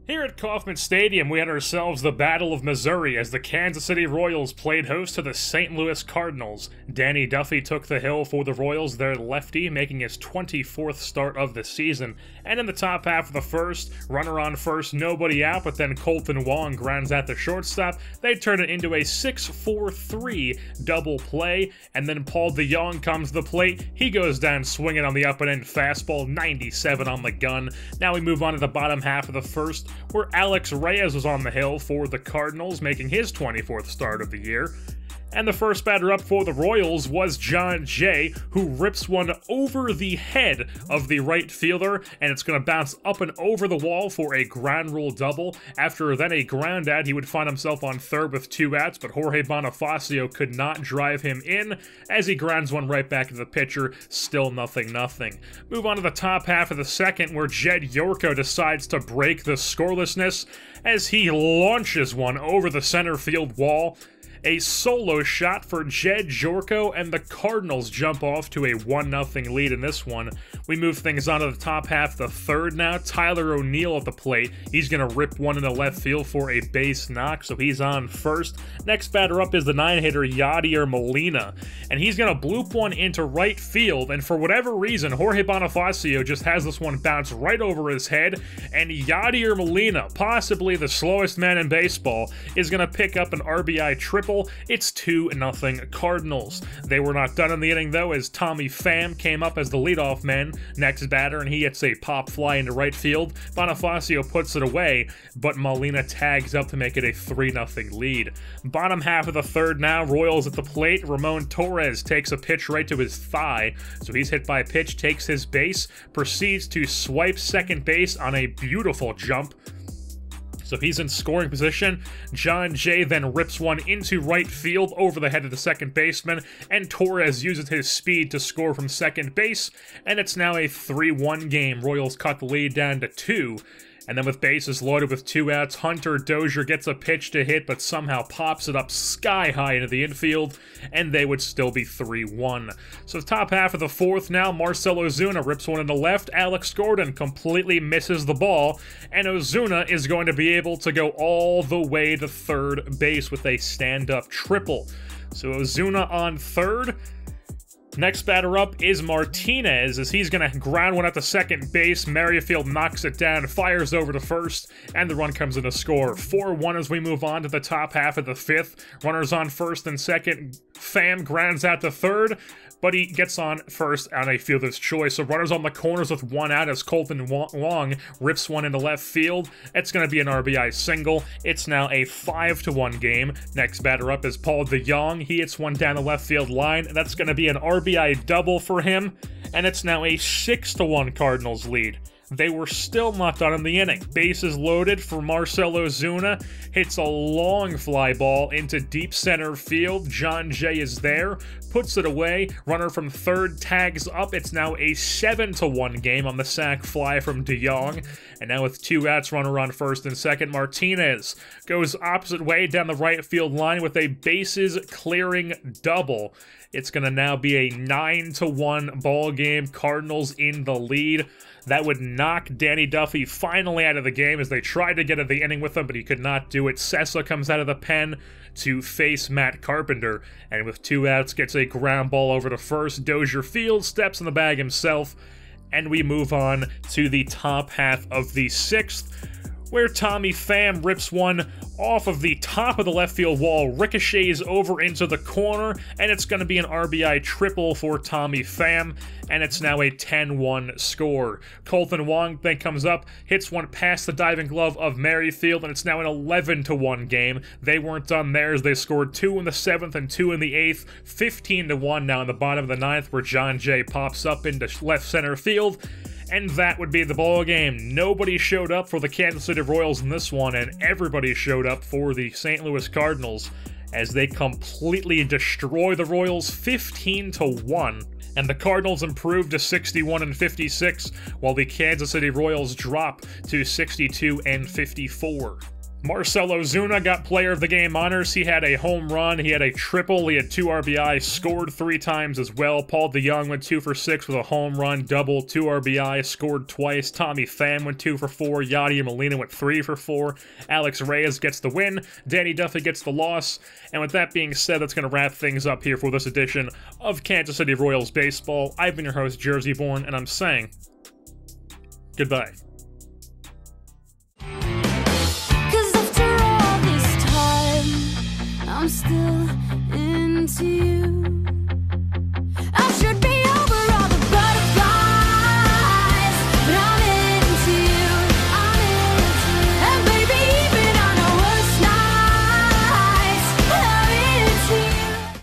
Here at Kauffman Stadium, we had ourselves the Battle of Missouri as the Kansas City Royals played host to the St. Louis Cardinals. Danny Duffy took the hill for the Royals, their lefty, making his 24th start of the season. And in the top half of the first, runner on first, nobody out, but then Kolten Wong grounds at the shortstop. They turn it into a 6-4-3 double play, and then Paul DeJong comes to the plate. He goes down swinging on the up-and-end fastball, 97 on the gun. Now we move on to the bottom half of the first, where Alex Reyes was on the hill for the Cardinals, making his 24th start of the year. And the first batter up for the Royals was Jon Jay, who rips one over the head of the right fielder, and it's going to bounce up and over the wall for a ground rule double. After then a ground out, he would find himself on third with 2 outs, but Jorge Bonifacio could not drive him in as he grounds one right back to the pitcher, still 0-0. Move on to the top half of the second, where Jed Yorko decides to break the scorelessness as he launches one over the center field wall. A solo shot for Jed Yorko, and the Cardinals jump off to a 1-0 lead in this one. We move things on to the top half of the third now. Tyler O'Neill at the plate. He's going to rip one into left field for a base knock, so he's on first. Next batter up is the 9-hitter Yadier Molina, and he's going to bloop one into right field, and for whatever reason, Jorge Bonifacio just has this one bounce right over his head, and Yadier Molina, possibly the slowest man in baseball, is going to pick up an RBI triple. It's 2-0 Cardinals. They were not done in the inning, though, as Tommy Pham came up as the leadoff man, next batter, and he hits a pop fly into right field. Bonifacio puts it away, but Molina tags up to make it a 3-0 lead. Bottom half of the third now, Royals at the plate. Ramon Torres takes a pitch right to his thigh, so he's hit by a pitch, takes his base, proceeds to swipe second base on a beautiful jump. So he's in scoring position. Jon Jay then rips one into right field over the head of the second baseman, and Torres uses his speed to score from second base, and it's now a 3-1 game. Royals cut the lead down to 2. And then with bases loaded with 2 outs, Hunter Dozier gets a pitch to hit, but somehow pops it up sky high into the infield, and they would still be 3-1. So the top half of the fourth now, Marcell Ozuna rips one into left, Alex Gordon completely misses the ball, and Ozuna is going to be able to go all the way to third base with a stand-up triple. So Ozuna on third. Next batter up is Martinez, as he's going to ground one at the second base. Merrifield knocks it down, fires over to first, and the run comes in to score. 4-1 as we move on to the top half of the fifth. Runners on first and second. Pham grounds out to third, but he gets on first on a fielder's choice. So runners on the corners with 1 out as Kolten Wong rips one into left field. It's going to be an RBI single. It's now a 5-1 game. Next batter up is Paul DeJong. He hits one down the left field line. That's going to be an RBI double for him, and it's now a 6-1 Cardinals lead. They were still not done in the inning. Bases loaded for Marcell Ozuna. Hits a long fly ball into deep center field. Jon Jay is there. Puts it away. Runner from third tags up. It's now a 7-1 game on the sac fly from DeJong. And now with 2 outs, runner on first and second, Martinez goes opposite way down the right field line with a bases clearing double. It's going to now be a 9-1 ball game. Cardinals in the lead. That would knock Danny Duffy finally out of the game as they tried to get at the inning with him, but he could not do it. Sessa comes out of the pen to face Matt Carpenter, and with 2 outs gets a ground ball over to first. Dozier fields, steps in the bag himself, and we move on to the top half of the sixth, where Tommy Pham rips one off of the top of the left field wall, ricochets over into the corner, and it's going to be an RBI triple for Tommy Pham, and it's now a 10-1 score. Kolten Wong then comes up, hits one past the diving glove of Merrifield, and it's now an 11-1 game. They weren't done there as they scored 2 in the 7th and 2 in the 8th, 15-1 now in the bottom of the 9th, where Jon Jay pops up into left center field. And that would be the ball game. Nobody showed up for the Kansas City Royals in this one, and everybody showed up for the St. Louis Cardinals as they completely destroy the Royals 15-1. And the Cardinals improved to 61-56, while the Kansas City Royals drop to 62-54. Marcell Ozuna got Player of the Game honors. He had a home run, he had a triple, he had 2 RBI, scored 3 times as well. Paul DeJong went 2 for 6 with a home run, double, 2 RBI, scored twice. Tommy Pham went 2 for 4. Yadier Molina went 3 for 4. Alex Reyes gets the win. Danny Duffy gets the loss. And with that being said, that's going to wrap things up here for this edition of Kansas City Royals Baseball. I've been your host, Jersey Born, and I'm saying goodbye.